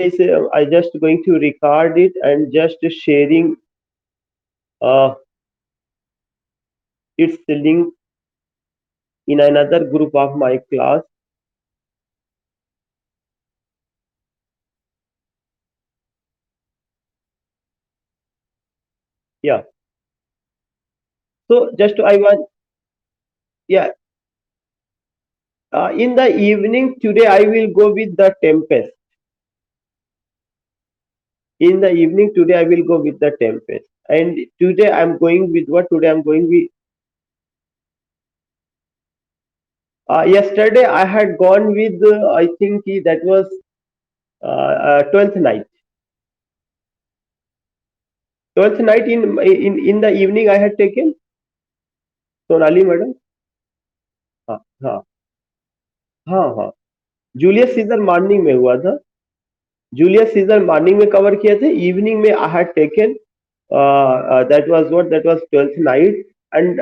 I just going to record it and just sharing its link in another group of my class. Yeah. So just I want, yeah. In the evening today, I will go with the Tempest. In the evening today, I will go with the Tempest. And today I'm going with what? Today I'm going with. Yesterday I had gone with. I think that was 12th night. 12th night in the evening I had taken. Sonali madam. हाँ हाँ हाँ हाँ. Julius Caesar morning में हुआ था. Julius Caesar morning में cover किए थे. इवनिंग में I had taken that was what, that was 12th night. And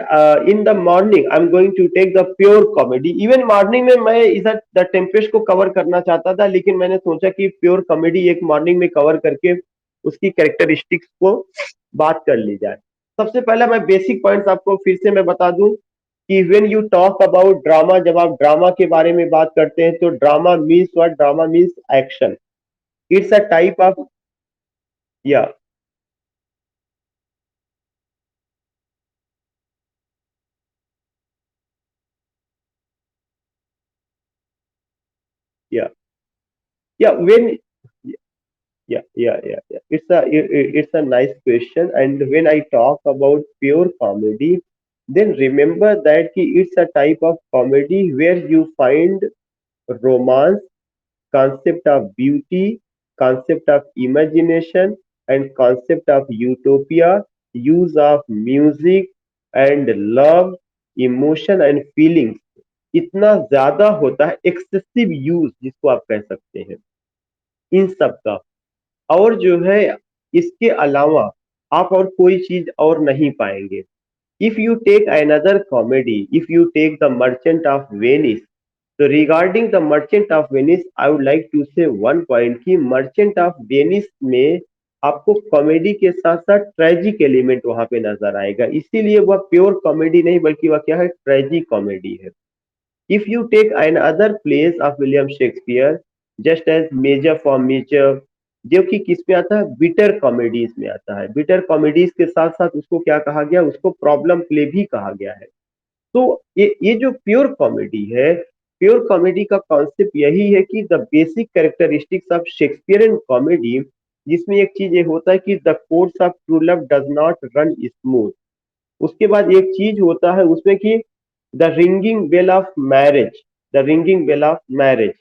in the morning I'm going to take the pure comedy. Even morning में मैं इधर द टेम्पेस्ट को कवर करना चाहता था, लेकिन मैंने सोचा कि प्योर कॉमेडी एक मॉर्निंग में कवर करके उसकी कैरेक्टरिस्टिक्स को बात कर ली जाए. सबसे पहला मैं बेसिक पॉइंट्स आपको फिर से मैं बता दूं कि when you talk about drama, जब आप ड्रामा के बारे में बात करते हैं तो drama means what? Drama means action. It's a type of, या या या when, yeah. It's a nice question. And when I talk about pure comedy, then remember that it's a type of comedy where you find romance, concept of beauty, concept of imagination, and concept of utopia, use of music and love, emotion and feelings. इतना ज्यादा होता है, excessive use जिसको आप कह सकते हैं इन सब का. और जो है इसके अलावा आप और कोई चीज और नहीं पाएंगे. If you take another comedy, if you take the merchant of Venice, तो regarding the merchant of Venice I would like to say one point कि मर्चेंट ऑफ वेनिस में आपको कॉमेडी के साथ साथ ट्रेजिक एलिमेंट वहां पे नजर आएगा. इसीलिए वह प्योर कॉमेडी नहीं बल्कि वह क्या है? ट्रेजिक कॉमेडी है. If you take another plays of William Shakespeare, just as Major for Major, जो कि किस में आता है? बिटर कॉमेडीज में आता है. बिटर कॉमेडीज के साथ साथ उसको क्या कहा गया? उसको प्रॉब्लम प्ले भी कहा गया है. तो ये जो प्योर कॉमेडी है, प्योर कॉमेडी का कॉन्सेप्ट यही है कि the basic characteristics of Shakespearean comedy, जिसमें एक चीज ये होता है कि the course of true love does not run smooth. उसके बाद एक चीज होता है उसमें कि the ringing bell of marriage, the ringing bell of marriage.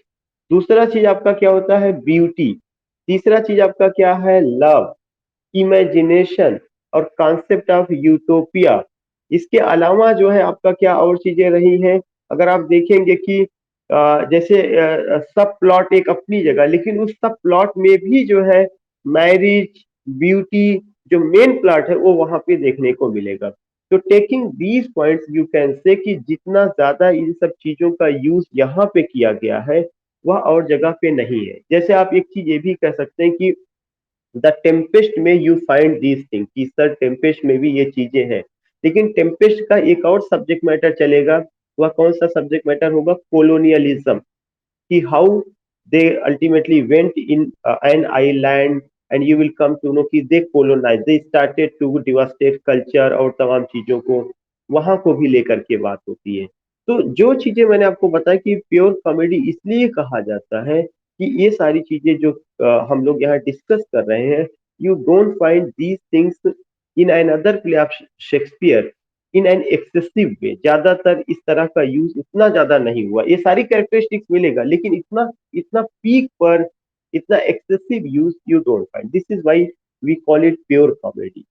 दूसरा चीज आपका क्या होता है? ब्यूटी. तीसरा चीज आपका क्या है? लव, इमेजिनेशन और कॉन्सेप्ट ऑफ यूटोपिया. इसके अलावा जो है आपका क्या और चीजें रही हैं? अगर आप देखेंगे कि जैसे सब प्लॉट एक अपनी जगह, लेकिन उस सब प्लॉट में भी जो है मैरिज, ब्यूटी, जो मेन प्लॉट है वो वहां पे देखने को मिलेगा. तो taking these points you can say कि जितना ज्यादा इन सब चीजों का यूज यहाँ पे किया गया है वह और जगह पे नहीं है. जैसे आप एक चीज ये भी कह सकते हैं कि द टेम्पेस्ट में यू फाइंड दीज थिंग, कि सर टेम्पेस्ट में भी ये चीजें हैं. लेकिन टेम्पेस्ट का एक और सब्जेक्ट मैटर चलेगा. वह कौन सा सब्जेक्ट मैटर होगा? कोलोनियलिज्म. कि how they ultimately went in an island and you will come to know कि they colonize, they started to devastate culture और तमाम चीजों को वहां को भी लेकर के बात होती है. तो जो चीजें मैंने आपको बताया कि प्योर कॉमेडी इसलिए कहा जाता है कि ये सारी चीजें जो हम लोग यहाँ डिस्कस कर रहे हैं, you don't find these things in an other play of Shakespeare in an excessive way. ज्यादातर इस तरह का यूज उतना ज्यादा नहीं हुआ. ये सारी कैरेक्टरिस्टिक्स मिलेगा लेकिन इतना इतना पीक पर इतना excessive use you don't find. This is why we call it pure comedy.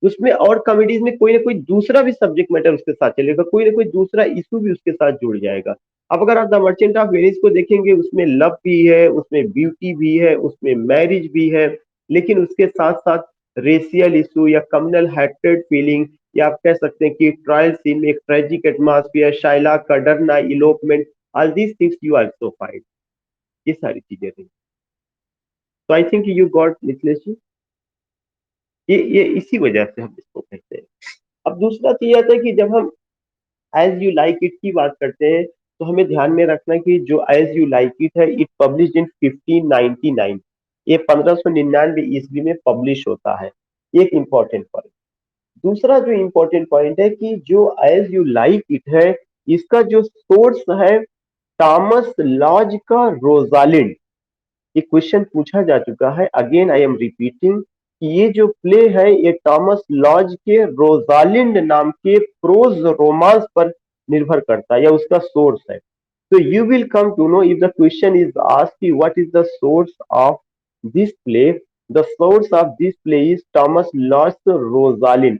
उसमें और कॉमेडीज में कोई ना कोई दूसरा भी सब्जेक्ट मैटर उसके साथ चलेगा, कोई ना कोई दूसरा इशू भी उसके साथ जुड़ जाएगा. अब अगर आप द मर्चेंट ऑफ वेनिस को देखेंगे, उसमें लव भी है, उसमें ब्यूटी भी है, उसमें मैरिज भी है, लेकिन उसके साथ साथ रेशियल इशू या कम्युनल हैट्रेड फीलिंग, या आप कह सकते हैं कि ट्रायल सीन में एक ट्रेजिक एटमॉस्फेयर, शाइला का डरना, elopement, all these things you also find. ये सारी चीजें रही. तो I think you got Mithilesh ji. ये इसी वजह से हम इसको कहते हैं। अब दूसरा चीज आता है कि जब हम एज यू लाइक इट की बात करते हैं, तो हमें ध्यान में रखना कि जो एज यू लाइक इट है, इट पब्लिश इन 1599। ये 1599 ईस्वी में पब्लिश होता है। ये एक इंपॉर्टेंट पॉइंट। दूसरा जो इंपॉर्टेंट पॉइंट है कि जो एज यू लाइक इट है, इसका जो सोर्स है थॉमस लॉज का रोजालिंड। ये क्वेश्चन पूछा जा चुका है, अगेन आई एम रिपीटिंग कि ये जो प्ले है ये थॉमस लॉज के रोजालिंड नाम के प्रोज रोमांस पर निर्भर करता है या उसका सोर्स है। तो you will come to know if the question is asked what is the source of this play. The source of this play is Thomas Lodge Rosalynde,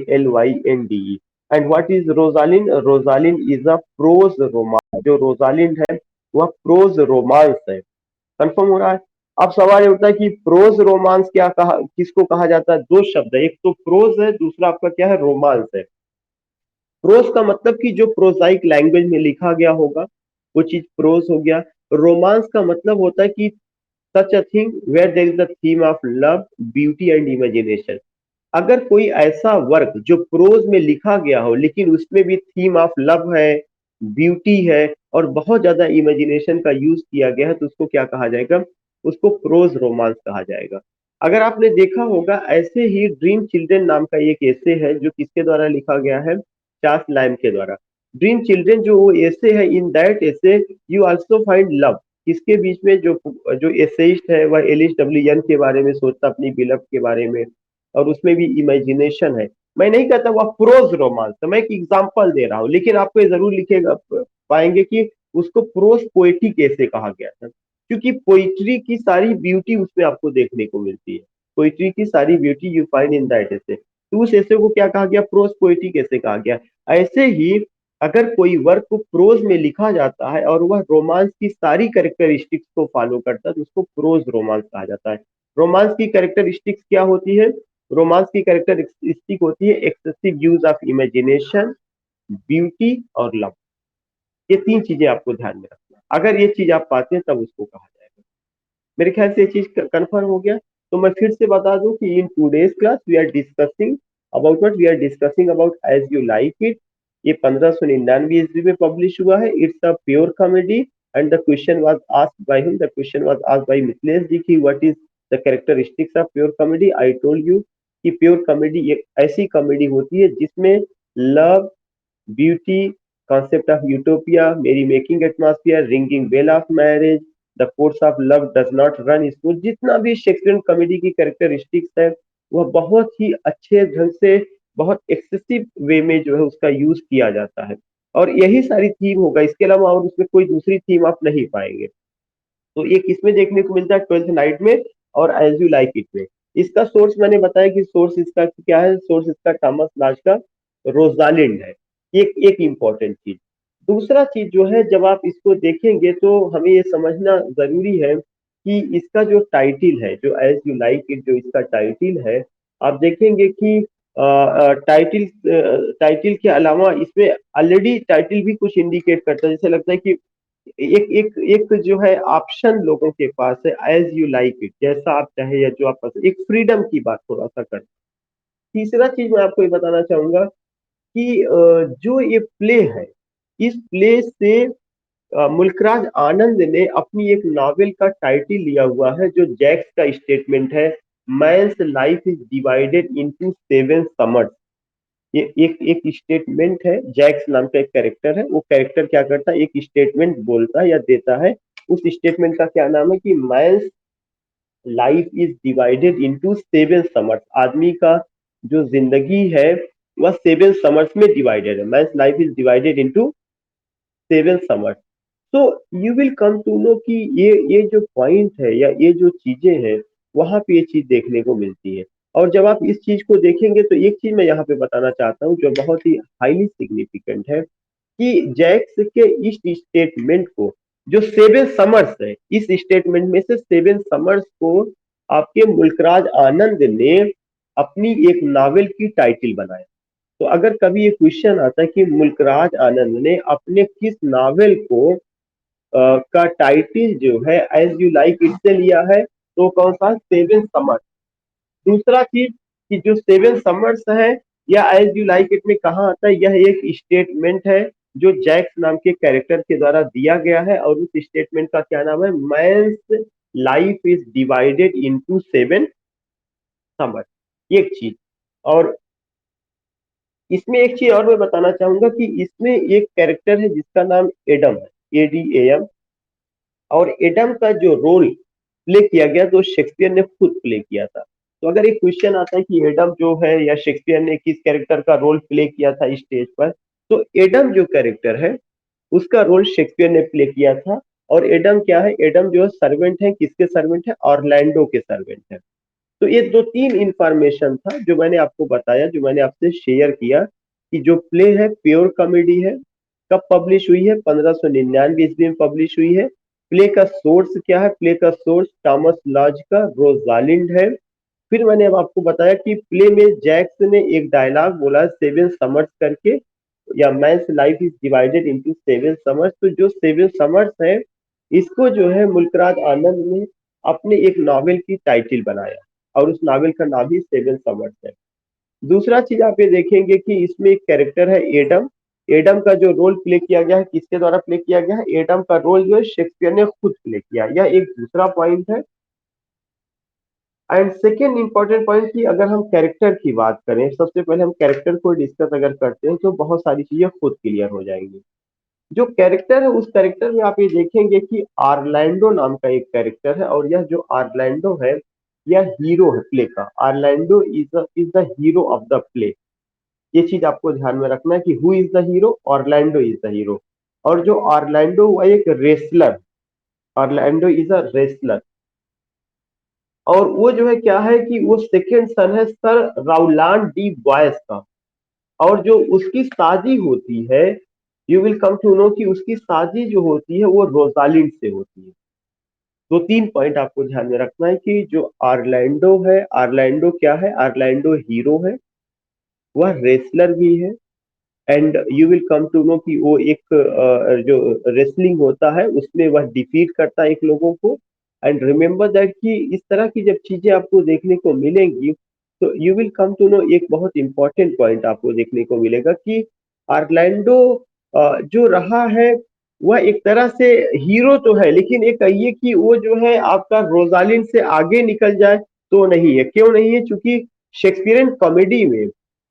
ROSALYNDE। And what is Rosalynde? Rosalynde is a prose romance. जो Rosalynde है वह pros romance है। Confirm हो रहा है? अब सवाल ये उठता है कि प्रोज रोमांस क्या कहा, किसको कहा जाता है? दो शब्द है, एक तो प्रोज है, दूसरा आपका क्या है? रोमांस है। प्रोज का मतलब कि जो प्रोजाइक लैंग्वेज में लिखा गया होगा वो चीज प्रोज हो गया। रोमांस का मतलब होता है कि such a thing where there is the theme of love, beauty and imagination. अगर कोई ऐसा वर्क जो प्रोज में लिखा गया हो लेकिन उसमें भी थीम ऑफ लव है, ब्यूटी है और बहुत ज्यादा इमेजिनेशन का यूज किया गया है, तो उसको क्या कहा जाएगा? उसको प्रोज रोमांस कहा जाएगा। अगर आपने देखा होगा, ऐसे ही ड्रीम चिल्ड्रन नाम का एक एसे है जो किसके द्वारा लिखा गया है? चार्ल्स लैम के द्वारा। ड्रीम चिल्ड्रन जो वो एसे है, इन that essay you also find love. किसके बीच में? जो जो एसेइस्ट है वह एलिस डब्ल्यू यंग के बारे में सोचता, अपनी बिलव के बारे में, और उसमें भी इमेजिनेशन है। मैं नहीं कहता वह प्रोज रोमांस है, मैं एक एग्जांपल दे रहा हूँ, लेकिन आपको ये जरूर लिखेगा पाएंगे कि उसको प्रोज पोएट्री कैसे कहा गया था, क्योंकि पोइट्री की सारी ब्यूटी उसमें आपको देखने को मिलती है। पोइट्री की सारी beauty you find in that essay. तो उस एसे को क्या कहा गया? प्रोज पोएट्री कैसे कहा गया। ऐसे ही अगर कोई वर्क को प्रोज में लिखा जाता है और वह रोमांस की सारी कैरेक्टरिस्टिक्स को फॉलो करता है, तो उसको प्रोज रोमांस कहा जाता है। रोमांस की कैरेक्टरिस्टिक्स क्या होती है? रोमांस की कैरेक्टरिस्टिक होती है excessive use of imagination, beauty और लव। ये तीन चीजें आपको ध्यान में रखना, अगर ये चीज आप पाते हैं तब उसको कहा जाएगा। मेरे ख्याल से ये चीज कंफर्म हो गया। तो मैं फिर से बता दूं कि in today's class we are discussing about what? We are discussing about as you like it. ये 1599 ईस्वी में पब्लिश हुआ है। It's a pure comedy and the question was asked by him, the question was asked by Mithilesh ji की what is the characteristics of pure comedy. I told you कि pure comedy एक ऐसी comedy होती है जिसमें love, beauty, concept of utopia, merry making atmosphere, ringing bell of marriage, the course of love does not run smooth, जितना भी Shakespearean comedy की characteristics है वह बहुत ही अच्छे ढंग से, बहुत एक्सेसिव वे में जो है उसका यूज किया जाता है। और यही सारी थीम होगा, इसके अलावा और उसमें कोई दूसरी थीम आप नहीं पाएंगे। तो ये किसमें देखने को मिलता है? ट्वेल्थ नाइट में और एज यू लाइक इट में। इसका सोर्स मैंने बताया कि सोर्स इसका क्या है? सोर्स इसका थॉमस लॉज का रोजालिंड है। एक इंपॉर्टेंट चीज। दूसरा चीज जो है, जब आप इसको देखेंगे तो हमें ये समझना जरूरी है कि इसका जो टाइटिल है, जो एज यू लाइक इट जो इसका टाइटिल है, आप देखेंगे कि टाइटिल टाइटिल के अलावा इसमें ऑलरेडी टाइटिल भी कुछ इंडिकेट करता है। जैसे लगता है कि एक एक एक जो है ऑप्शन लोगों के पास है, एज यू लाइक इट, जैसा आप चाहे या जो आप पसंद, एक फ्रीडम की बात थोड़ा सा कर। तीसरा चीज मैं आपको ये बताना चाहूंगा कि जो ये प्ले है, इस प्ले से मुल्कराज आनंद ने अपनी एक नॉवेल का टाइटिल लिया हुआ है, जो जैक्स का स्टेटमेंट है, man's life is divided into seven summers. ये एक एक स्टेटमेंट है, जैक्स नाम का एक कैरेक्टर है, वो कैरेक्टर क्या करता है? एक स्टेटमेंट बोलता है या देता है। उस स्टेटमेंट का क्या नाम है? कि man's life is divided into seven summers. आदमी का जो जिंदगी है वह सेवन समर्स में डिवाइडेड है। Man's life is divided into seven summers. तो you will come to know कि ये जो पॉइंट है या ये जो चीजें हैं, वहां पे ये चीज देखने को मिलती है। और जब आप इस चीज को देखेंगे तो एक चीज मैं यहाँ पे बताना चाहता हूँ जो बहुत ही हाईली सिग्निफिकेंट है, कि जैक्स के इस स्टेटमेंट को, जो सेवन समर्स है, इस स्टेटमेंट में से सेवन समर्स को आपके मुल्कराज आनंद ने अपनी एक नावल की टाइटल बनाया। तो अगर कभी ये क्वेश्चन आता है कि मुल्कराज आनंद ने अपने किस नावल को का टाइटिल जो है एज यू लाइक इट से लिया है, तो कौन सा? Seven summers. दूसरा चीज कि जो सेवन समर्स है या एज यू लाइक इट में कहाँ आता है, यह एक स्टेटमेंट है जो जैक्स नाम के कैरेक्टर के द्वारा दिया गया है, और उस स्टेटमेंट का क्या नाम है? Man's life is divided into seven summers. एक चीज, और इसमें एक चीज और मैं बताना चाहूंगा कि इसमें एक कैरेक्टर है जिसका नाम एडम है, ADAM। और एडम का जो रोल प्ले किया गया तो शेक्सपियर ने खुद प्ले किया था। तो अगर एक क्वेश्चन आता है कि एडम जो है या शेक्सपियर ने किस कैरेक्टर का रोल प्ले किया था स्टेज पर, तो एडम जो कैरेक्टर है उसका रोल शेक्सपियर ने प्ले किया था। और एडम क्या है? एडम जो है सर्वेंट है, किसके सर्वेंट है? ऑरलैंडो के सर्वेंट है। तो ये दो तीन इंफॉर्मेशन था जो मैंने आपको बताया, जो मैंने आपसे शेयर किया कि जो प्ले है प्योर कॉमेडी है। कब पब्लिश हुई है? 1599 ईस्वी में पब्लिश हुई है। प्ले का सोर्स क्या है? प्ले का सोर्स थॉमस लॉज का रोजालिंड है। फिर मैंने अब आपको बताया कि प्ले में जैक्स ने एक डायलॉग बोला सेवन समर्स करके, या men's life is divided into seven summers. तो जो सेवन समर्स है इसको जो है मुल्कराज आनंद ने अपने एक नॉवेल की टाइटिल बनाया, और उस नॉवेल का नाम ही सेवन समर्स है। दूसरा चीज आप ये देखेंगे कि इसमें एक कैरेक्टर है एडम। एडम का जो रोल प्ले किया गया है किसके द्वारा प्ले किया गया है? एडम का रोल जो है शेक्सपियर ने खुद प्ले किया। यह एक दूसरा पॉइंट है। एंड सेकेंड इंपॉर्टेंट पॉइंट कि अगर हम कैरेक्टर की बात करें, सबसे पहले हम कैरेक्टर को डिस्कस अगर करते हैं तो बहुत सारी चीजें खुद क्लियर हो जाएंगी। जो कैरेक्टर है उस कैरेक्टर में आप ये देखेंगे कि आर्लैंडो नाम का एक कैरेक्टर है, और यह जो आर्लैंडो है यह हीरो है प्ले का। Orlando is the hero of the play. ये चीज आपको ध्यान में रखना है कि who is the hero? Orlando is the hero. और जो ऑरलैंडो वह एक wrestler, Orlando is a wrestler. और वो जो है क्या है कि वो सेकेंड सन है सर राउलान डी बॉयस का। और जो उसकी शादी होती है, you will come to know कि उसकी शादी जो होती है वो रोजालिंड से होती है। दो तीन पॉइंट आपको ध्यान में रखना है कि जो आर्लैंडो है, आर्लैंडो क्या है? आर्लैंडो हीरो है, वह रेसलर भी है। And you will come to know कि वो एक जो रेसलिंग होता है उसमें वह डिफीट करता है एक लोगों को। एंड रिमेंबर दैट कि इस तरह की जब चीजें आपको देखने को मिलेंगी तो you will come to know एक बहुत इंपॉर्टेंट पॉइंट आपको देखने को मिलेगा कि ऑरलैंडो जो रहा है वह एक तरह से हीरो तो है, लेकिन एक कहिए कि वो जो है आपका रोजालिन से आगे निकल जाए तो नहीं है। क्यों नहीं है? क्योंकि शेक्सपियरियन कॉमेडी में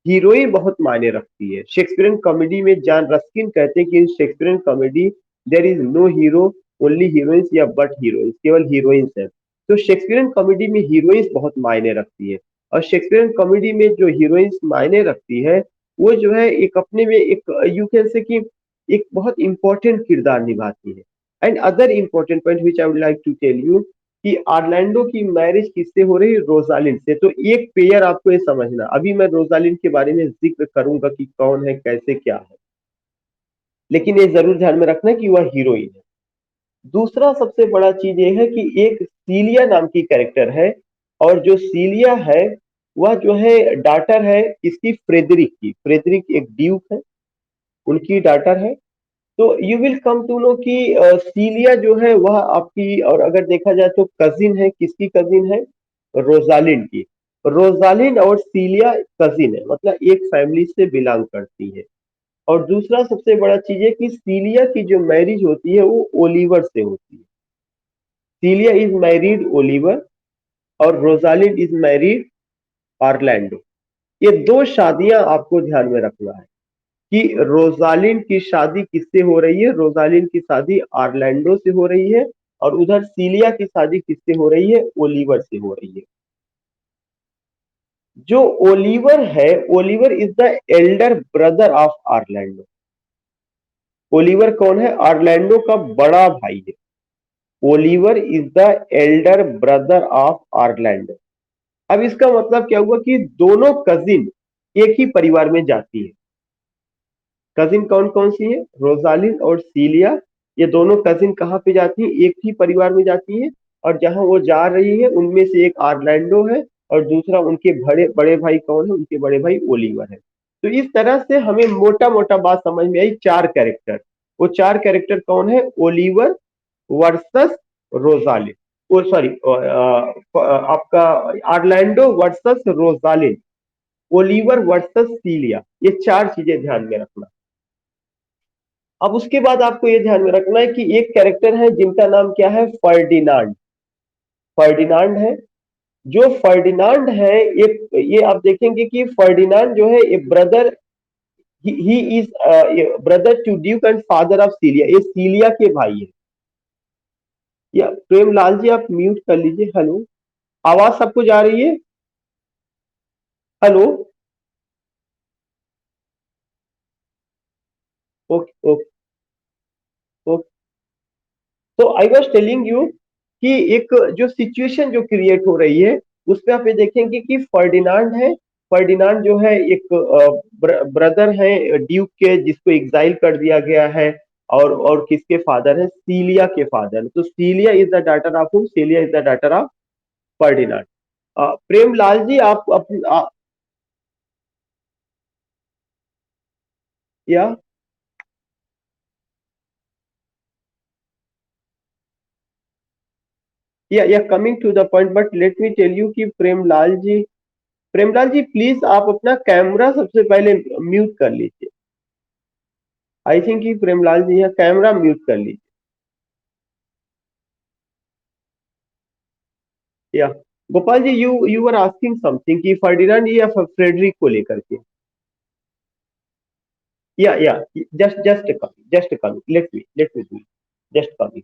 हीरोइन बहुत मायने रखती है। शेक्सपियरियन कॉमेडी में जॉन रस्किन कहते हैं कि in Shakespearean comedy there is no hero, only heroines या बट हीरोइंस, केवल हीरोइंस है। तो शेक्सपियरियन कॉमेडी में हीरोइंस बहुत मायने रखती है। और शेक्सपियरियन कॉमेडी में जो हीरोइंस मायने रखती है वो जो है एक अपने में एक यू कैन से कि एक बहुत इंपॉर्टेंट किरदार निभाती है। And other important point which I would like to tell you कि ऑरलैंडो की मैरिज किससे हो रही है? रोजालिंड से। तो एक पेयर आपको ये समझना, अभी मैं रोजालिंड के बारे में जिक्र करूंगा कि कौन है, कैसे, क्या है, लेकिन ये जरूर ध्यान में रखना कि वह हीरोइन है। दूसरा सबसे बड़ा चीज ये है कि एक सीलिया नाम की कैरेक्टर है, और जो सीलिया है वह जो है डॉटर है इसकी फ्रेडरिक की। फ्रेडरिक एक ड्यूक है, उनकी डॉटर है। तो you will come to know कि सीलिया जो है वह आपकी, और अगर देखा जाए तो कजिन है, किसकी कजिन है? रोजालिंड की। रोजालिंड और सीलिया कजिन है, मतलब एक फैमिली से बिलोंग करती है। और दूसरा सबसे बड़ा चीज है कि सीलिया की जो मैरिज होती है वो ओलिवर से होती है। सीलिया इज मैरिड ओलिवर, और रोजालिंड इज मैरिड ऑरलैंडो। ये दो शादियां आपको ध्यान में रखना है कि रोजालिंड की शादी किससे हो रही है? रोजालिंड की शादी ऑरलैंडो से हो रही है, और उधर सीलिया की शादी किससे हो रही है? ओलिवर से हो रही है। जो ओलिवर है, Oliver is the Elder brother of Orlando. Oliver कौन है? ऑरलैंडो का बड़ा भाई है। Oliver is the Elder brother of Orlando. अब इसका मतलब क्या हुआ कि दोनों कजिन एक ही परिवार में जाती है। कजिन कौन कौन सी है? रोजालिन और सीलिया। ये दोनों कजिन कहाँ पे जाती है? एक ही परिवार में जाती है। और जहां वो जा रही है उनमें से एक ऑरलैंडो है, और दूसरा उनके बड़े बड़े भाई कौन है? उनके बड़े भाई ओलिवर है। तो इस तरह से हमें मोटा मोटा बात समझ में आई। चार कैरेक्टर, वो चार कैरेक्टर कौन है? Oliver, versus Rosalind, oh sorry, आपका Orlando versus Rosalind, Oliver versus Celia, ये चार चीजें ध्यान में रखना। अब उसके बाद आपको ये ध्यान में रखना है कि एक कैरेक्टर है जिनका नाम क्या है, फर्डिनांड। फर्डिनांड है, जो फर्डिनांड है, ये आप देखेंगे कि फर्डिनांड जो है ये brother, he is brother to duke and father of Celia, ये सीलिया के भाई है। या प्रेमलाल जी आप म्यूट कर लीजिए। हेलो, आवाज सबको जा रही है? हेलो। Okay okay okay. तो आई वाज टेलिंग यू कि एक जो सिचुएशन जो क्रिएट हो रही है, उसमें आप ये देखेंगे कि फर्डिनांड है। फर्डिनांड जो है एक ब्रदर है ड्यूक के, जिसको एग्जाइल कर दिया गया है। और किसके फादर है, सीलिया के फादर। तो Celia is the daughter of whom, Celia is the daughter of Ferdinand. Premlal ji आप yeah yeah coming to the point, but let me tell you कि प्रेमलाल जी प्लीज आप अपना कैमरा सबसे पहले म्यूट कर लीजिए। आई थिंक कि प्रेमलाल जी यहाँ कैमरा म्यूट कर लीजिए। Yeah Gopal ji, you you are asking something कि फर्डिनांड या फ्रेडरिक को लेकर के। Yeah just coming, let me do, just coming.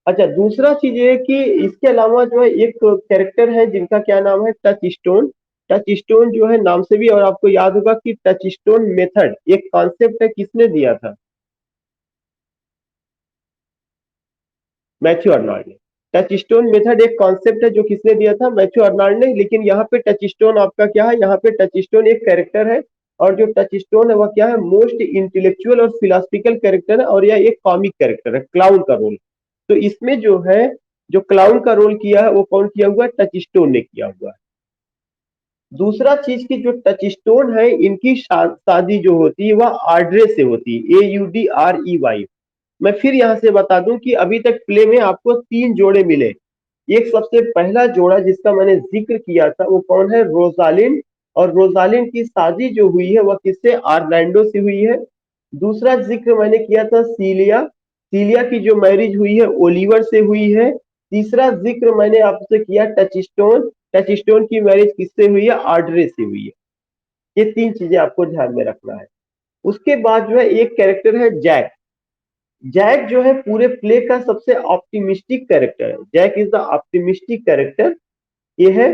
अच्छा, दूसरा चीज ये है कि इसके अलावा जो है एक कैरेक्टर है जिनका क्या नाम है, टच स्टोन। टच स्टोन जो है नाम से भी, और आपको याद होगा कि टच स्टोन मेथड एक कॉन्सेप्ट है, किसने दिया था, मैथ्यू अर्नाल्ड ने। टच स्टोन मेथड एक कॉन्सेप्ट है जो किसने दिया था, मैथ्यू अर्नाल्ड ने। लेकिन यहाँ पे टच स्टोन आपका क्या है, यहाँ पे टच स्टोन एक कैरेक्टर है। और जो टच स्टोन है वह क्या है, मोस्ट इंटेलेक्चुअल और फिलोसफिकल कैरेक्टर है, और यह एक कॉमिक कैरेक्टर है, क्लाउन का रोल। तो इसमें जो है, जो क्लाउन का रोल किया है वो कौन किया हुआ है, टच स्टोन ने किया हुआ है। दूसरा चीज की जो टच स्टोन है, इनकी शादी जो होती है वह आड्रे से होती है, AUDREY। मैं फिर यहां से बता दूं कि अभी तक प्ले में आपको तीन जोड़े मिले। एक सबसे पहला जोड़ा जिसका मैंने जिक्र किया था वो कौन है, रोजालिन। और रोजालिन की शादी जो हुई है वह किससे, आर्लैंडो से हुई है। दूसरा जिक्र मैंने किया था सीलिया, सीलिया की जो मैरिज हुई है ओलिवर से हुई है। तीसरा जिक्र मैंने आपसे किया टच स्टोन, टच स्टोन की मैरिज किससे हुई है, आर्डरे से हुई है। ये तीन चीजें आपको ध्यान में रखना है। उसके बाद जो है एक कैरेक्टर है जैक। जैक जो है पूरे प्ले का सबसे ऑप्टिमिस्टिक कैरेक्टर है, Jack is the optimistic character, ये है।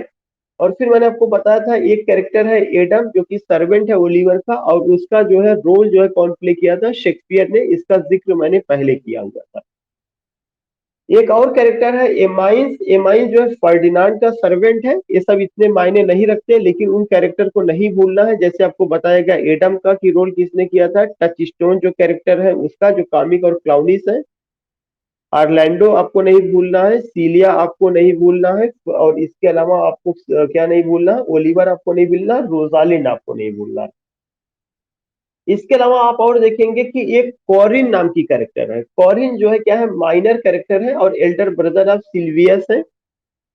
और फिर मैंने आपको बताया था एक कैरेक्टर है एडम, जो कि सर्वेंट है ओलिवर का, और उसका जो है रोल जो है कौन प्ले किया था, शेक्सपियर ने। इसका जिक्र मैंने पहले किया हुआ था। एक और कैरेक्टर है एमाइंस। एमाइंस जो है फर्डिनांड का सर्वेंट है। ये सब इतने मायने नहीं रखते, लेकिन उन कैरेक्टर को नहीं भूलना है। जैसे आपको बताया गया एडम का कि रोल किसने किया था, टच स्टोन जो कैरेक्टर है उसका, जो कॉमिक और क्लाउनिस है। ऑरलैंडो आपको नहीं भूलना है, सीलिया आपको नहीं भूलना है, और इसके अलावा आपको क्या नहीं भूलना है, ओलिवर आपको नहीं भूलना, रोजालिंड आपको नहीं भूलना है। इसके अलावा आप और देखेंगे कि एक कॉरिन नाम की कैरेक्टर है। कॉरिन जो है क्या है, माइनर कैरेक्टर है और एल्डर ब्रदर ऑफ सिल्वियस है,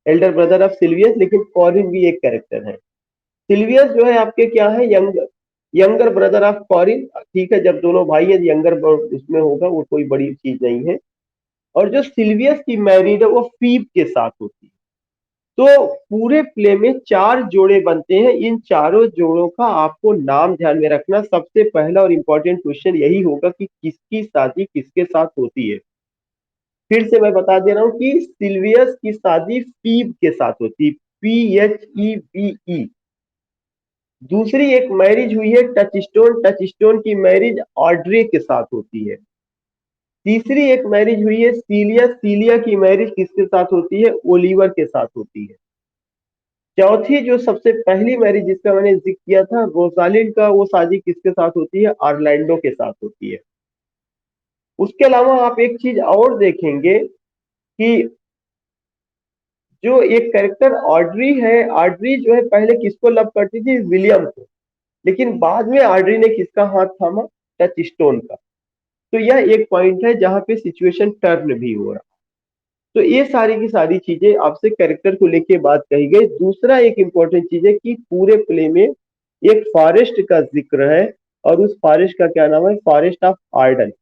एल्डर ब्रदर ऑफ सिल्वियस। लेकिन कॉरिन भी एक कैरेक्टर है। सिल्वियस जो है आपके क्या है, यंगर ब्रदर ऑफ कॉरिन। ठीक है, जब दोनों भाई है यंगर उसमें होगा, वो कोई बड़ी चीज नहीं है। और जो सिल्वियस की मैरिड है वो फीब के साथ होती है। तो पूरे प्ले में चार जोड़े बनते हैं। इन चारों जोड़ों का आपको नाम ध्यान में रखना। सबसे पहला और इंपॉर्टेंट क्वेश्चन यही होगा कि किसकी शादी किसके साथ होती है। फिर से मैं बता दे रहा हूं कि सिल्वियस की शादी फीब के साथ होती है, PHEBE। दूसरी एक मैरिज हुई है टच स्टोन, टच स्टोन की मैरिज ऑड्रे के साथ होती है। तीसरी एक मैरिज हुई है सीलिया, सीलिया की मैरिज किसके साथ होती है, ओलिवर के साथ होती है। चौथी जो सबसे पहली मैरिज जिसका मैंने जिक्र किया था रोसालिंड का, वो शादी किसके साथ होती है, ऑरलैंडो के साथ होती है। उसके अलावा आप एक चीज और देखेंगे कि जो एक कैरेक्टर ऑड्री है, ऑड्री जो है पहले किसको लव करती थी, विलियम को। लेकिन बाद में ऑड्री ने किसका हाथ थामा, टच स्टोन का। तो यह एक पॉइंट है जहां पे सिचुएशन टर्न भी हो रहा है। तो ये सारी की सारी चीजें आपसे कैरेक्टर को लेके बात कही गई। दूसरा एक इंपॉर्टेंट चीज है कि पूरे प्ले में एक फॉरेस्ट का जिक्र है, और उस फॉरेस्ट का क्या नाम है? Forest of Ardern.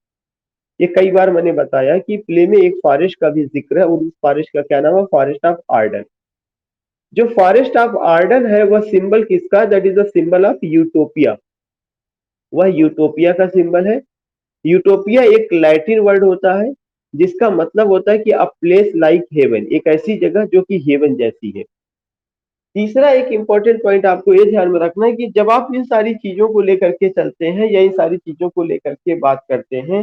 ये कई बार मैंने बताया कि प्ले में एक फॉरेस्ट का भी जिक्र है, और उस फॉरेस्ट का क्या नाम है? Forest of Ardern. जो फॉरेस्ट ऑफ आर्डन है वह सिंबल किसका? That is the symbol of utopia. वह यूटोपिया का सिंबल है। यूटोपिया एक लैटिन वर्ड होता है जिसका मतलब होता है कि अ प्लेस लाइक हेवन, एक ऐसी जगह जो कि हेवन जैसी है। तीसरा एक इंपॉर्टेंट पॉइंट आपको ये ध्यान में रखना है कि जब आप इन सारी चीजों को लेकर के चलते हैं या इन सारी चीजों को लेकर के बात करते हैं,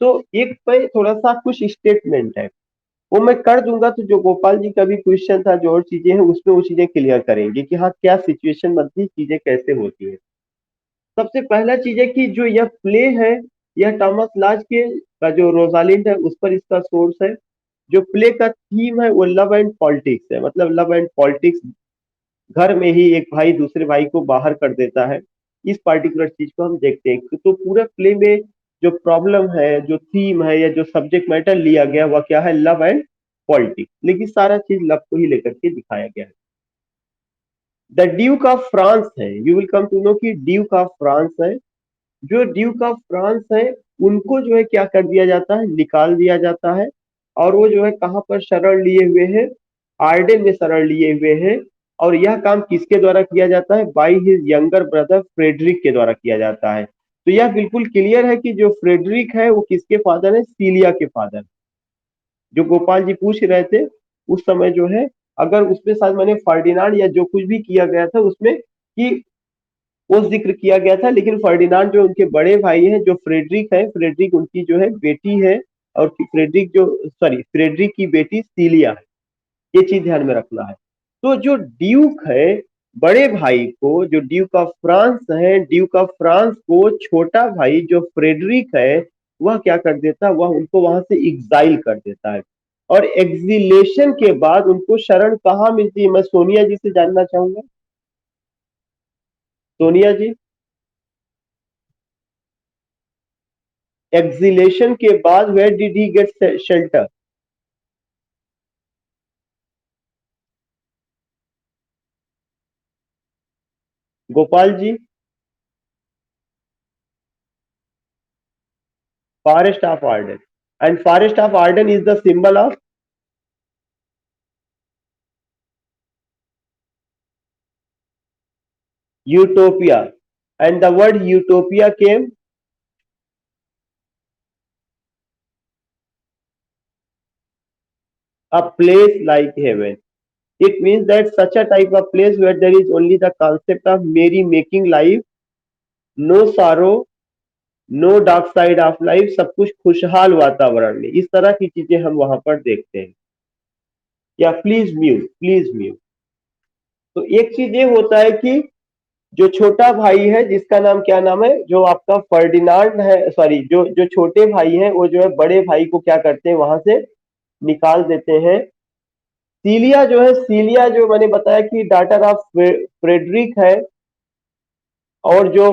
तो एक पे थोड़ा सा कुछ स्टेटमेंट है वो मैं कर दूंगा, तो जो गोपाल जी का भी क्वेश्चन था, जो और चीजें हैं उसमें वो चीजें क्लियर करेंगे कि हाँ क्या सिचुएशन बनती, चीजें कैसे होती है। सबसे पहला चीज है कि जो यह प्ले है, यह टॉमस लाज के का जो रोजालिंड है उस पर इसका सोर्स है। जो प्ले का थीम है वो लव एंड पॉलिटिक्स है, मतलब लव एंड पॉलिटिक्स। घर में ही एक भाई दूसरे भाई को बाहर कर देता है, इस पार्टिकुलर चीज को हम देखते हैं। तो पूरा प्ले में जो प्रॉब्लम है, जो थीम है या जो सब्जेक्ट मैटर लिया गया वह क्या है? Love and politics. लेकिन सारा चीज लव को ही लेकर के दिखाया गया है। द ड्यूक ऑफ फ्रांस है, you will come to know कि ड्यूक ऑफ फ्रांस है। जो ड्यूक ऑफ फ्रांस है उनको जो है क्या कर दिया जाता है? निकाल दिया जाता है। और वो जो है कहाँ पर शरण लिए हुए हैं? आर्डेन में शरण लिए हुए हैं। और यह काम किसके द्वारा किया जाता है? By his younger brother Frederick के द्वारा किया जाता है। तो यह बिल्कुल क्लियर है कि जो फ्रेडरिक है वो किसके फादर है? सीलिया के फादर। जो गोपाल जी पूछ रहे थे उस समय जो है, अगर उसमें शायद मैंने फर्डिनांड या जो कुछ भी किया गया था उसमें कि वो जिक्र किया गया था, लेकिन फर्डिनांड जो उनके बड़े भाई हैं, जो फ्रेडरिक है, फ्रेडरिक उनकी जो है बेटी है। और फ्रेडरिक जो सॉरी फ्रेडरिक की बेटी सीलिया है। ये चीज ध्यान में रखना है। तो जो ड्यूक है, बड़े भाई को, जो ड्यूक ऑफ फ्रांस है, ड्यूक ऑफ फ्रांस को छोटा भाई जो फ्रेडरिक है वह क्या कर देता है? वह उनको वहां से एग्जाइल कर देता है। और एग्जिलेशन के बाद उनको शरण कहाँ मिलती है? मैं सोनिया जी से जानना चाहूंगा। सोनिया जी, एक्सिलेशन के बाद where did he get shelter? Gopal ji, forest of Arden. And forest of Arden is the symbol of utopia. And the word utopia came a place like heaven. It means that such a type of place where there is only the concept of merry making life, no sorrow, no dark side of life, सब कुछ खुशहाल वातावरण में, इस तरह की चीजें हम वहां पर देखते हैं। या प्लीज म्यूट, प्लीज म्यूट। तो एक चीज ये होता है कि जो छोटा भाई है जिसका नाम क्या नाम है? जो आपका फर्डिनांड है, सॉरी, जो जो छोटे भाई हैं वो जो है बड़े भाई को क्या करते हैं? वहां से निकाल देते हैं। सीलिया जो है, सीलिया जो मैंने बताया कि डॉटर ऑफ फ्रेडरिक है। और जो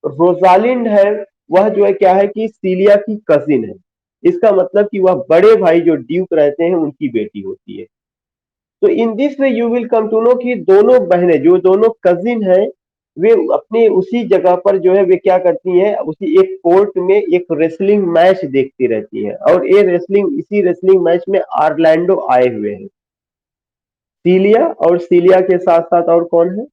रोजालिंड है वह जो है क्या है कि सीलिया की कजिन है। इसका मतलब कि वह बड़े भाई जो ड्यूक रहते हैं उनकी बेटी होती है। तो in this way you will come to know कि दोनों बहनें जो दोनों कजिन है वे अपने उसी जगह पर जो है वे क्या करती हैं? उसी एक कोर्ट में एक रेसलिंग मैच देखती रहती हैं। और ये रेसलिंग, इसी रेसलिंग मैच में आर्लैंडो आए हुए हैं। सीलिया, और सीलिया के साथ साथ और कौन है?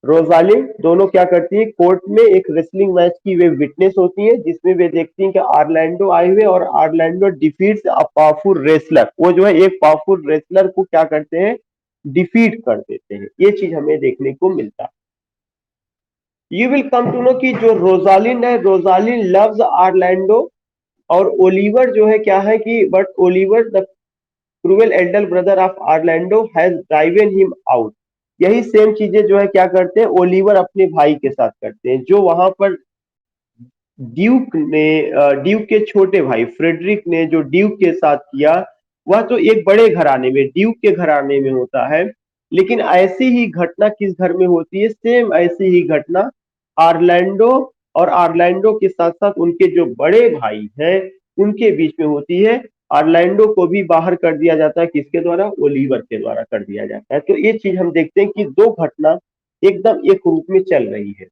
रोजालिंड। दोनों क्या करती है? कोर्ट में एक रेसलिंग मैच की वे विटनेस होती है, जिसमें वे देखती हैं कि आर्लैंडो आए हुए, और आर्लैंडो डिफीट्स अ पावरफुल रेसलर। वो जो है एक पावरफुल रेसलर को क्या करते हैं? डिफीट कर देते हैं। ये चीज हमें देखने को मिलता है। You will come to know कि जो रोजालिंड है, रोजालिंड लव्स आर्लैंडो। और ओलिवर जो है क्या है कि but Oliver the cruel Elder brother of Orlando has driven him out. यही सेम चीजें जो है क्या करते हैं? ओलिवर अपने भाई के साथ करते हैं। जो वहां पर ड्यूक ने ड्यूक के छोटे भाई फ्रेडरिक ने जो ड्यूक के साथ किया, वह तो एक बड़े घराने में, ड्यूक के घराने में होता है। लेकिन ऐसी ही घटना किस घर में होती है? सेम ऐसी ही घटना ऑरलैंडो और ऑरलैंडो के साथ साथ उनके जो बड़े भाई हैं उनके बीच में होती है। ऑरलैंडो को भी बाहर कर दिया जाता है, किसके द्वारा? ओलिवर के द्वारा कर दिया जाता है। तो ये चीज हम देखते हैं कि दो घटना एकदम एक रूप में चल रही है।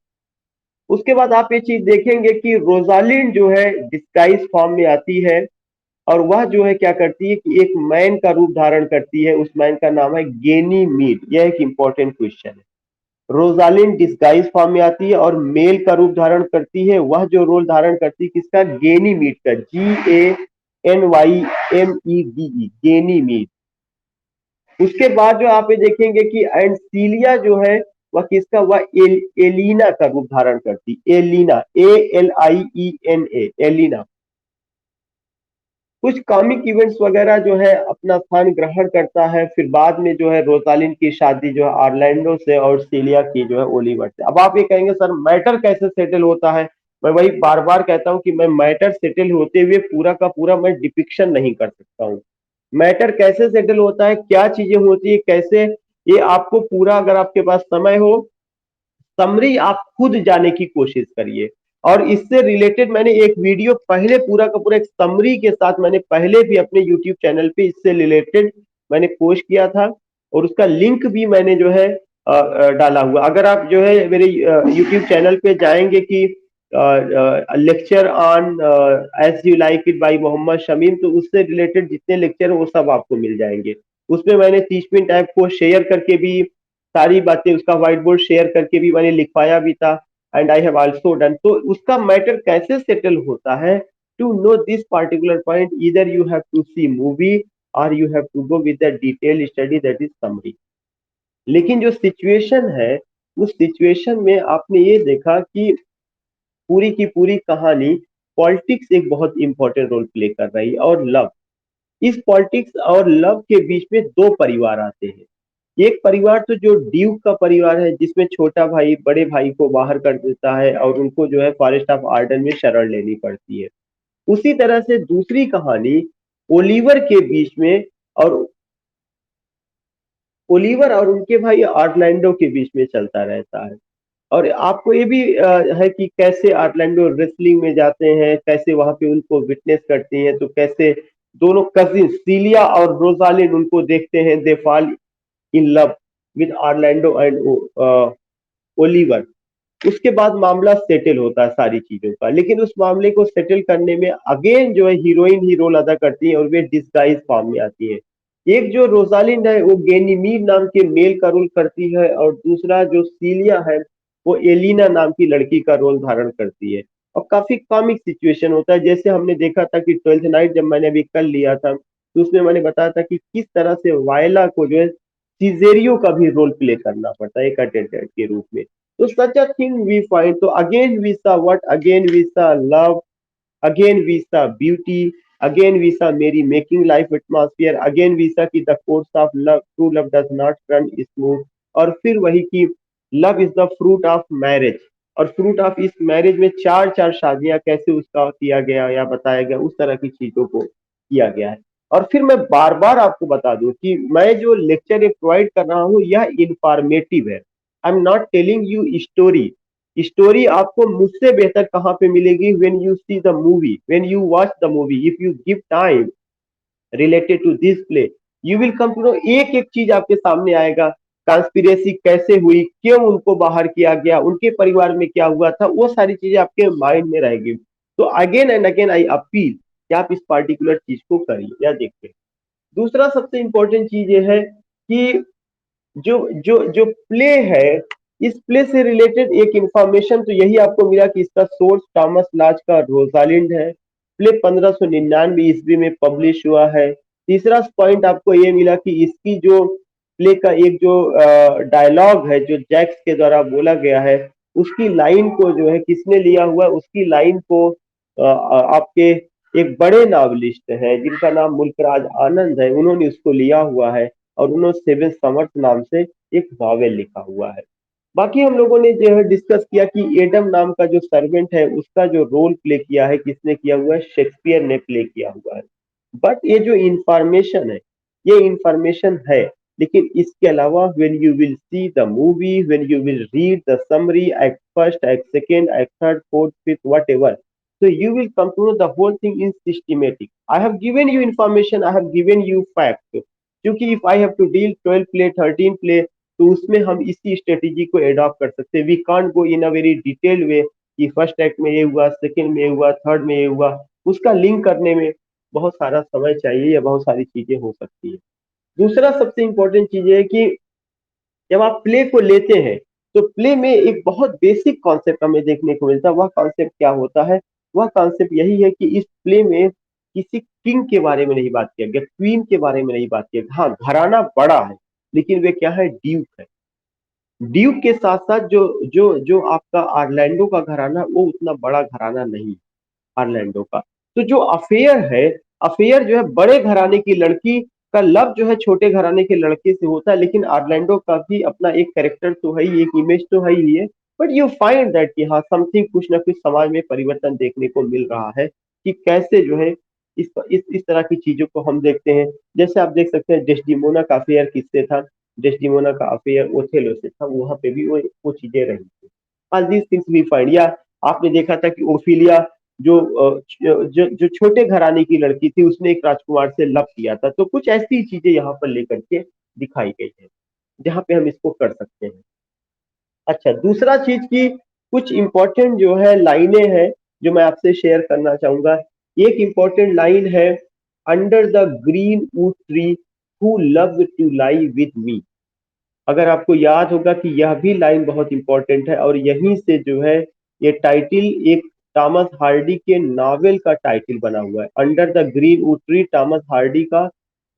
उसके बाद आप ये चीज देखेंगे कि रोजालिंड जो है डिस्गाइज फॉर्म में आती है, और वह जो है क्या करती है कि एक मैन का रूप धारण करती है। उस मैन का नाम है गेनी मीड। यह एक इंपॉर्टेंट क्वेश्चन है। रोजालिंड डिस्गाइज फॉर्म में आती है और मेल का रूप धारण करती है। वह जो रोल धारण करती है किसका? गेनी मीड का। GANYMEDE, Ganymede. उसके बाद जो आप ये देखेंगे कि एंड जो है वह किसका? वह एलिना का रूप धारण करती। Aliena, ALIENA, Aliena. कुछ कॉमिक इवेंट्स वगैरह जो है अपना स्थान ग्रहण करता है। फिर बाद में जो है रोजालिन की शादी जो है ऑरलैंडो से और सीलिया की जो है ओलिवर से। अब आप ये कहेंगे सर मैटर कैसे सेटल होता है? मैं वही बार बार कहता हूं कि मैं मैटर सेटल होते हुए पूरा का पूरा मैं डिपिक्शन नहीं कर सकता हूं। मैटर कैसे सेटल होता है, क्या चीजें होती है, कैसे, ये आपको पूरा, अगर आपके पास समय हो, समरी आप खुद जाने की कोशिश करिए। और इससे रिलेटेड मैंने एक वीडियो पहले पूरा का पूरा एक समरी के साथ मैंने पहले भी अपने यूट्यूब चैनल पे इससे रिलेटेड मैंने पोस्ट किया था, और उसका लिंक भी मैंने जो है डाला हुआ। अगर आप जो है मेरे यूट्यूब चैनल पे जाएंगे कि lecture on as you like it by Mohammad Shamim, तो उससे रिलेटेड जितने लेक्चर हैं वो सब आपको मिल जाएंगे। उसमें मैंने 30 मिनट ऐप को शेयर करके भी सारी बातें, उसका व्हाइट बोर्ड शेयर करके भी मैंने लिखवाया भी था। And I have also done. तो उसका मैटर कैसे सेटल होता है? To know this particular point, either you have to see movie और you have to go with the detail study, that is summary. लेकिन जो सिचुएशन है, उस सिचुएशन में आपने ये देखा कि पूरी की पूरी कहानी पॉलिटिक्स एक बहुत इंपॉर्टेंट रोल प्ले कर रही है, और लव। इस पॉलिटिक्स और लव के बीच में दो परिवार आते हैं। एक परिवार तो जो ड्यूक का परिवार है, जिसमें छोटा भाई बड़े भाई को बाहर कर देता है और उनको जो है फॉरेस्ट ऑफ आर्डन में शरण लेनी पड़ती है। उसी तरह से दूसरी कहानी ओलिवर के बीच में, और ओलिवर और उनके भाई ऑरलैंडो के बीच में चलता रहता है। और आपको ये भी है कि कैसे ऑरलैंडो रेसलिंग में जाते हैं, कैसे वहां पे उनको विटनेस करती हैं, तो कैसे दोनों कजिन सीलिया और रोजालिन उनको देखते हैं, they fall in love with Orlando and Oliver. उसके बाद मामला सेटल होता है सारी चीजों का। लेकिन उस मामले को सेटल करने में अगेन जो है हीरोइन ही रोल अदा करती है, और वे डिस्गाइज फॉर्म में आती है। एक जो रोजालिंड है वो गेनीमीड नाम के मेल का रोल करती है, और दूसरा जो सीलिया है वो एलिना नाम की लड़की का रोल धारण करती है। और काफी कॉमिक सिचुएशन होता है, जैसे हमने देखा था कि ट्वेल्थ नाइट जब मैंने अभी कल लिया था, तो उसमें मैंने बताया था कि किस तरह से वायला को जो है सीजेरियो का भी रोल प्ले करना पड़ता है एक अटेंडेंट के रूप में। तो such a thing we find. So again we saw what? Again we saw love. Again we saw beauty. Again we saw Mary making life atmosphere. Again we saw कि the course of love, true love does not run smooth. और फिर वही कि love is the fruit of marriage. और fruit of इस marriage में चार चार शादियां कैसे उसका किया गया या बताया गया, उस तरह की चीजों को किया गया है। और फिर मैं बार बार आपको बता दूं कि मैं जो लेक्चर प्रोवाइड कर रहा हूं यह इंफॉर्मेटिव है। I am not telling you story. Story आपको मुझसे बेहतर कहाँ पे मिलेगी? When you see the movie, when you watch the movie, if you give time related to this play, you will come to know. एक एक चीज आपके सामने आएगा। कॉन्स्पिरेसी कैसे हुई, क्यों उनको बाहर किया गया, उनके परिवार में क्या हुआ था, वो सारी चीजें आपके माइंड में रहेगी। तो again and again I appeal कि आप इस पार्टिकुलर चीज को करिए या देखिए। दूसरा सबसे इंपॉर्टेंट चीज ये है कि जो जो जो प्ले है, इस प्ले से रिलेटेड एक इंफॉर्मेशन तो यही आपको मिला कि इसका सोर्स टॉमस लाज का रोजालिंड है। प्ले 1599 ईस्वी में पब्लिश हुआ है। तीसरा पॉइंट आपको ये मिला कि इसकी जो प्ले का एक जो डायलॉग है जो जैक्स के द्वारा बोला गया है, उसकी लाइन को जो है किसने लिया हुआ है? उसकी लाइन को आपके एक बड़े नावलिस्ट हैं जिनका नाम मुल्कराज आनंद है, उन्होंने उसको लिया हुआ है, और उन्होंने सेवन समर्थ नाम से एक नॉवेल लिखा हुआ है। बाकी हम लोगों ने जो है डिस्कस किया कि एडम नाम का जो सर्वेंट है उसका जो रोल प्ले किया है किसने किया हुआ है? शेक्सपियर ने प्ले किया हुआ है। बट ये जो इंफॉर्मेशन है, ये इंफॉर्मेशन है, लेकिन इसके अलावा when you will see the movie, when you will read the summary, act first, act second, act third, fourth, fifth, what ever, So you will come to know the whole thing is systematic. I have given you information, I have given you fact. क्योंकि if I have to deal 12 play 13 play, तो उसमें हम इसी strategy को adopt कर सकते हैं. We can't go in a very detailed way कि फर्स्ट एक्ट में ये हुआ, सेकंड में ये हुआ, थर्ड में ये हुआ. उसका लिंक करने में बहुत सारा समय चाहिए या बहुत सारी चीजें हो सकती है. दूसरा सबसे इंपॉर्टेंट चीज है कि जब आप प्ले को लेते हैं तो प्ले में एक बहुत बेसिक कॉन्सेप्ट हमें देखने को मिलता है. वह कॉन्सेप्ट क्या होता है? वह कॉन्सेप्ट यही है कि इस प्ले में किसी किंग के बारे में नहीं बात किया गया, क्वीन के बारे में नहीं बात किया गया. हाँ, घराना बड़ा है लेकिन वे क्या है? ड्यूक है. ड्यूक के साथ साथ जो जो जो आपका ऑरलैंडो का घराना, वो उतना बड़ा घराना नहीं. ऑरलैंडो का तो जो अफेयर है, अफेयर जो है बड़े घराने की लड़की का लव जो है छोटे घराने के लड़के से होता है. लेकिन ऑरलैंडो का भी अपना एक कैरेक्टर तो है ही, एक इमेज तो है ही है. बट यू फाइंड दैट कि हाँ, समथिंग, कुछ ना कुछ समाज में परिवर्तन देखने को मिल रहा है कि कैसे जो है इस तरह की चीजों को हम देखते हैं. जैसे आप देख सकते हैं डेस्डिमोना का अफेयर किससे था? डेस्डिमोना का अफेयर ओथेलो से था. वहां पे भी वो चीजें रही थी. आज दिस थिंग्स वी फाइंड. या आपने देखा था कि ओफिलिया जो जो छोटे घराने की लड़की थी, उसने एक राजकुमार से लव किया था. तो कुछ ऐसी चीजें यहाँ पर लेकर के दिखाई गई है जहाँ पे हम इसको कर सकते हैं. अच्छा, दूसरा चीज की कुछ इंपॉर्टेंट जो है लाइनें हैं जो मैं आपसे शेयर करना चाहूंगा. एक इंपॉर्टेंट लाइन है, under the green wood tree who loved to lie with me. अगर आपको याद होगा कि यह भी लाइन बहुत इंपॉर्टेंट है और यहीं से जो है ये टाइटिल एक टॉमस हार्डी के नावल का टाइटिल बना हुआ है. Under the green wood tree Thomas Hardy का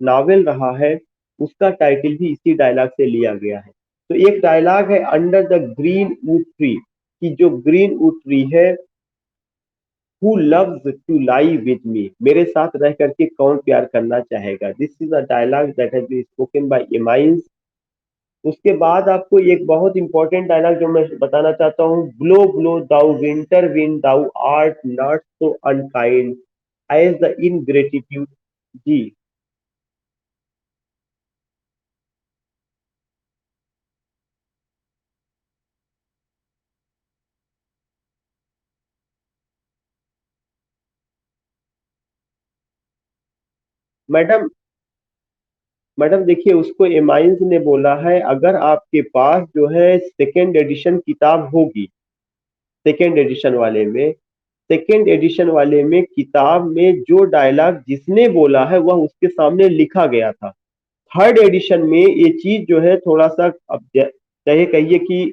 नावल रहा है, उसका टाइटिल भी इसी डायलॉग से लिया गया है. तो एक डायलॉग है under the green wood tree, कि जो ग्रीन वुड ट्री है, who loves to lie with me, मेरे साथ रह करके कौन प्यार करना चाहेगा. This is a dialogue that has been spoken by Amiens. उसके बाद आपको एक बहुत इंपॉर्टेंट डायलॉग जो मैं बताना चाहता हूँ, blow blow thou winter wind thou art not so unkind as the ingratitude. जी मैडम, मैडम देखिए, उसको एमाइंस ने बोला है अगर आपके पास जो है सेकेंड एडिशन किताब होगी, सेकेंड एडिशन वाले में, सेकेंड एडिशन वाले में किताब में जो डायलॉग जिसने बोला है वह उसके सामने लिखा गया था. थर्ड एडिशन में ये चीज जो है थोड़ा सा, अब चाहे कहिए कि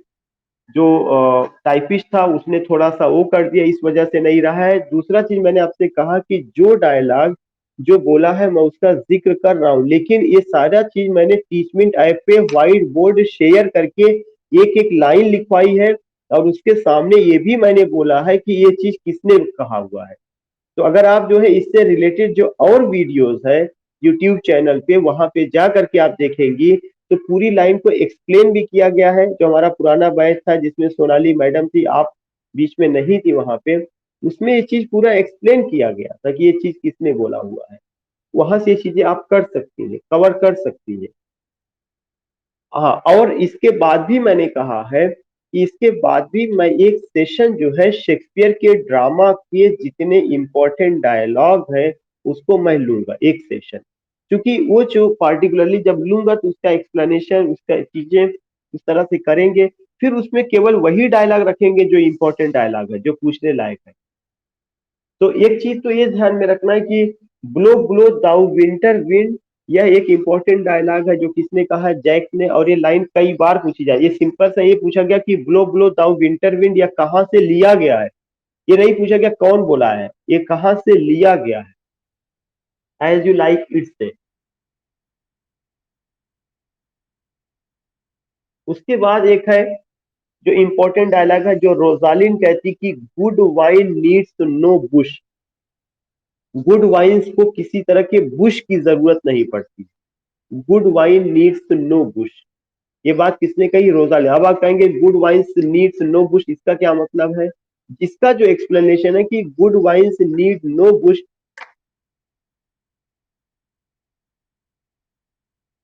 जो टाइपिस्ट था उसने थोड़ा सा वो कर दिया, इस वजह से नहीं रहा है. दूसरा चीज मैंने आपसे कहा कि जो डायलॉग जो बोला है मैं उसका जिक्र कर रहा हूँ, लेकिन ये सारा चीज मैंने टीचमेंट ऐप पे व्हाइट बोर्ड शेयर करके एक एक लाइन लिखवाई है और उसके सामने ये भी मैंने बोला है कि ये चीज किसने कहा हुआ है. तो अगर आप जो है इससे रिलेटेड जो और वीडियोस है यूट्यूब चैनल पे, वहां पे जा करके आप देखेंगी तो पूरी लाइन को एक्सप्लेन भी किया गया है. जो हमारा पुराना बैच था जिसमें सोनाली मैडम थी, आप बीच में नहीं थी वहां पे, उसमें ये चीज पूरा एक्सप्लेन किया गया था कि ये चीज किसने बोला हुआ है. वहां से ये चीजें आप कर सकती है, कवर कर सकती है. हाँ, और इसके बाद भी मैंने कहा है कि इसके बाद भी मैं एक सेशन जो है शेक्सपियर के ड्रामा के जितने इंपॉर्टेंट डायलॉग है उसको मैं लूंगा एक सेशन. क्योंकि वो जो पार्टिकुलरली जब लूंगा तो उसका एक्सप्लेनेशन, उसका चीजें उस तरह से करेंगे, फिर उसमें केवल वही डायलॉग रखेंगे जो इंपॉर्टेंट डायलॉग है, जो पूछने लायक है. तो एक चीज तो ये ध्यान में रखना है कि blow blow thou winter wind, यह एक इंपॉर्टेंट डायलॉग है जो किसने कहा है? जैक ने. और ये लाइन कई बार पूछी जाए. ये सिंपल सा ये पूछा गया कि blow blow thou winter wind यह कहाँ से लिया गया है. ये नहीं पूछा गया कौन बोला है, ये कहाँ से लिया गया है. एज यू लाइक इट से. उसके बाद एक है जो इंपॉर्टेंट डायलॉग है जो रोजालिन कहती कि good wine needs no bush. Good wines को किसी तरह के बुश की जरूरत नहीं पड़ती. Good wine needs no bush. ये बात किसने कही? रोजाली. अब आप कहेंगे good wines needs no bush, इसका क्या मतलब है? इसका जो एक्सप्लेनेशन है कि good wines need no bush.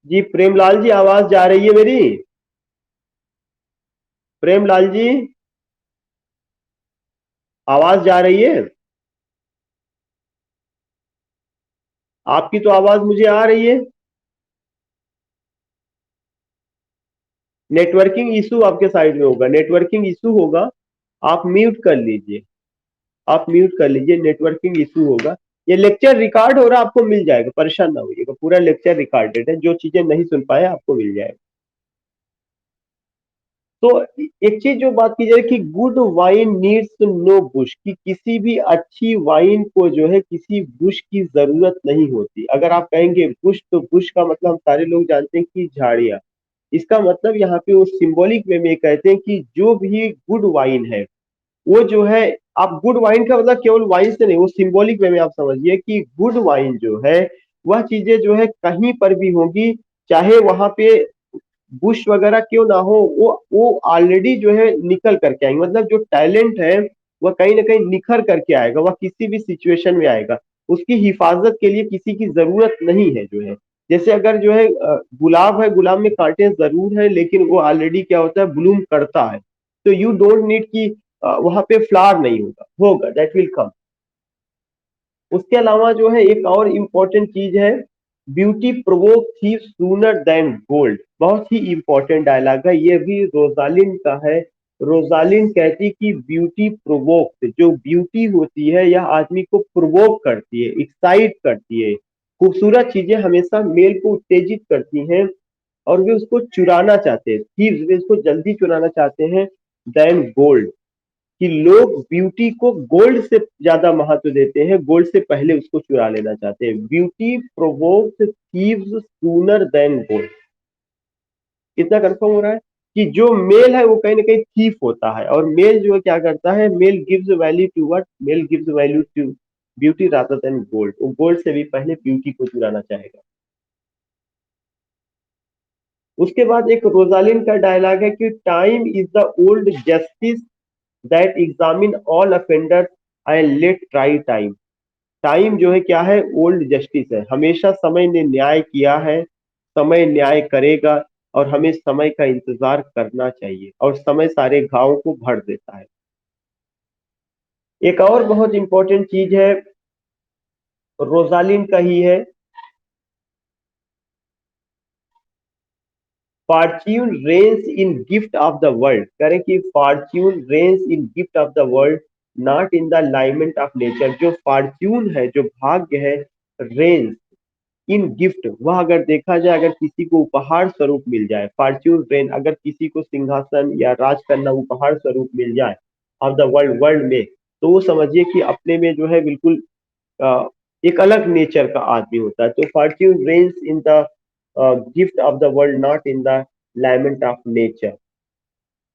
जी प्रेमलाल जी, आवाज जा रही है मेरी? प्रेमलाल जी, आवाज जा रही है? आपकी तो आवाज मुझे आ रही है। नेटवर्किंग इशू आपके साइड में होगा, नेटवर्किंग इशू होगा। आप म्यूट कर लीजिए, आप म्यूट कर लीजिए, नेटवर्किंग इशू होगा। ये लेक्चर रिकॉर्ड हो रहा है, आपको मिल जाएगा, परेशान ना होइएगा, पूरा लेक्चर रिकॉर्डेड है, जो चीजें नहीं सुन पाए आपको मिल जाएगा। तो एक चीज जो बात की जाए कि good wine needs no bush, कि किसी भी अच्छी वाइन को जो है किसी बुश की जरूरत नहीं होती। अगर आप कहेंगे बुश, तो बुश का मतलब हम सारे लोग जानते हैं कि झाड़ियां। इसका मतलब यहाँ पे वो सिंबॉलिक वे में कहते हैं कि जो भी गुड वाइन है वो जो है, आप गुड वाइन का मतलब केवल वाइन से नहीं, वो सिंबॉलिक वे में आप समझिए कि गुड वाइन जो है वह चीजें जो है कहीं पर भी होगी, चाहे वहां पे बुश वगैरह क्यों ना हो, वो ऑलरेडी जो है निकल करके आएंगे। मतलब जो टैलेंट है वह कहीं ना कहीं निखर करके आएगा, वह किसी भी सिचुएशन में आएगा। उसकी हिफाजत के लिए किसी की जरूरत नहीं है जो है। जैसे अगर जो है गुलाब है, गुलाब में कांटे जरूर है, लेकिन वो ऑलरेडी क्या होता है, ब्लूम करता है। तो यू डोंट नीड कि वहां पे फ्लावर नहीं होगा, होगा, दैट विल कम। उसके अलावा जो है एक और इम्पोर्टेंट चीज है, beauty provoke thief sooner than gold. बहुत ही इंपॉर्टेंट डायलॉग है, ये भी रोजालिन का है। रोजालिन कहती कि ब्यूटी प्रोवोक, जो ब्यूटी होती है यह आदमी को प्रोवोक करती है, एक्साइट करती है। खूबसूरत चीजें हमेशा मेल को उत्तेजित करती हैं, और वे उसको चुराना चाहते हैं, थीव्स वे उसको जल्दी चुराना चाहते हैं देन गोल्ड। कि लोग ब्यूटी को गोल्ड से ज्यादा महत्व देते हैं, गोल्ड से पहले उसको चुरा लेना चाहते हैं। Beauty provokes thieves sooner than gold. कितना कंफर्म हो रहा है कि जो मेल है वो कहीं ना कहीं थीफ होता है, और मेल जो है क्या करता है, male gives value to what, male gives value to beauty rather than gold. वो गोल्ड से भी पहले ब्यूटी को चुराना चाहेगा। उसके बाद एक रोजालिन का डायलॉग है कि time is the old justice that examine all offenders and let try time. Time जो है क्या है, ओल्ड जस्टिस है, हमेशा समय ने न्याय किया है, समय न्याय करेगा, और हमें समय का इंतजार करना चाहिए, और समय सारे घावों को भर देता है। एक और बहुत इंपॉर्टेंट चीज है, रोजालिन का ही है, fortune reigns in gift of the world. करें कि fortune reigns in gift of the world, not in the alignment of nature. जो फॉर्च्यून है, जो भाग्य है, रेन्स इन गिफ्ट, वह अगर देखा जाए, अगर किसी को उपहार स्वरूप मिल जाए, फॉर्च्यून रेन, अगर किसी को सिंहासन या राज करना उपहार स्वरूप मिल जाए ऑफ द वर्ल्ड, वर्ल्ड में, तो वो समझिए कि अपने में जो है बिल्कुल एक अलग नेचर का आदमी होता है। तो fortune reigns in the gift of the world, not in the lineament of nature.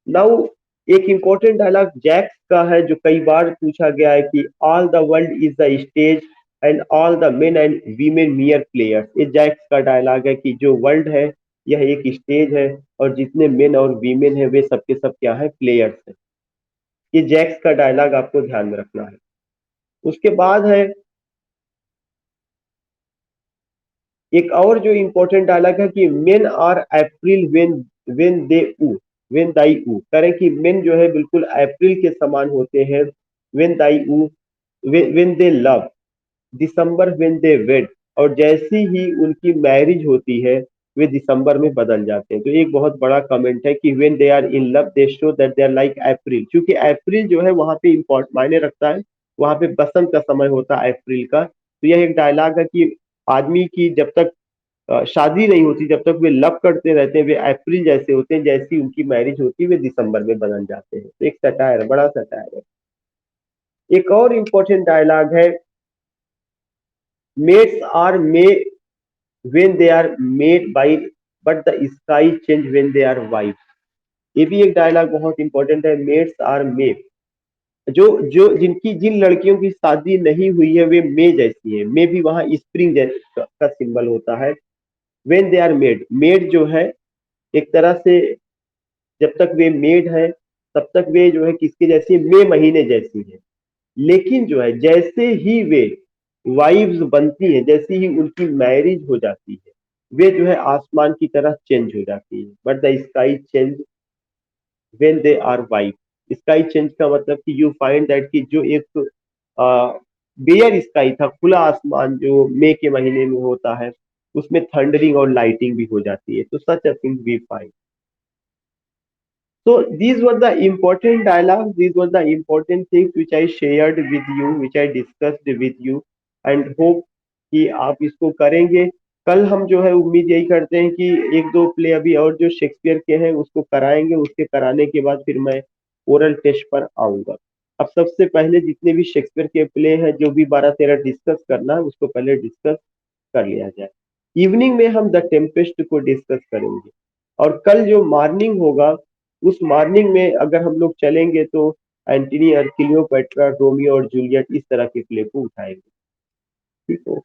Now एक इंपॉर्टेंट डायलॉग जैक्स का है, जो कई बार पूछा गया है कि all the world is the stage and all the men and women mere players. ये जैक्स का डायलॉग है कि जो वर्ल्ड है यह एक स्टेज है, और जितने मेन और वीमेन है वे सबके सब क्या है, प्लेयर्स हैं। ये जैक्स का डायलॉग आपको ध्यान में रखना है। उसके बाद है एक और जो इंपॉर्टेंट डायलॉग है कि men are April when they woo, when they ऊ। करें कि मेन जो है बिल्कुल अप्रैल के समान होते हैं, when they woo, when they love, December when they wed, और जैसी ही उनकी मैरिज होती है वे दिसंबर में बदल जाते हैं। तो एक बहुत बड़ा कमेंट है कि when they are in love they show that they are like April, क्योंकि अप्रैल जो है वहां पे इम्पोर्ट मायने रखता है, वहां पे बसंत का समय होता है अप्रैल का। तो यह एक डायलॉग है कि आदमी की जब तक शादी नहीं होती, जब तक वे लव करते रहते हैं, वे अप्रैल जैसे होते हैं, जैसी उनकी मैरिज होती है वे दिसंबर में बदल जाते हैं। तो एक सटायर है, बड़ा सटायर है। एक और इम्पोर्टेंट डायलॉग है, maids are May when they are made by, but the sky change when they are white। ये भी एक डायलॉग बहुत इंपॉर्टेंट है, मेट्स आर मे, जो जो जिनकी जिन लड़कियों की शादी नहीं हुई है वे मे जैसी है, मे भी वहां स्प्रिंग का सिंबल होता है। When they are maid, maid जो है एक तरह से जब तक वे मेड है तब तक वे जो है किसके जैसी, मई महीने जैसी है। लेकिन जो है जैसे ही वे वाइव्स बनती है, जैसे ही उनकी मैरिज हो जाती है, वे जो है आसमान की तरह चेंज हो जाती है। But the sky change when they are wife. Sky change का मतलब कि यू फाइंड दैट कि जो एक बेयर स्काई था, खुला आसमान जो मई के महीने में होता है, उसमें थंडरिंग और लाइटिंग भी हो जाती है, तो such a thing we find. So these were the important dialogues, these were the important things which I shared with you, which I discussed with you, and hope कि आप इसको करेंगे. कल हम जो है उम्मीद यही करते हैं कि एक दो प्ले अभी और जो शेक्सपियर के हैं उसको कराएंगे, उसके कराने के बाद फिर मैं ओरल टेस्ट पर आऊंगा. अब सबसे पहले जितने भी शेक्सपियर के प्ले हैं जो भी 12-13 डिस्कस करना है उसको पहले डिस्कस कर लिया जाए. इवनिंग में हम द टेम्पेस्ट को डिस्कस करेंगे, और कल जो मॉर्निंग होगा उस मॉर्निंग में अगर हम लोग चलेंगे तो एंटनी और क्लियोपेट्रा, रोमियो और जूलियट, इस तरह के प्ले को उठाएंगे. ठीक है.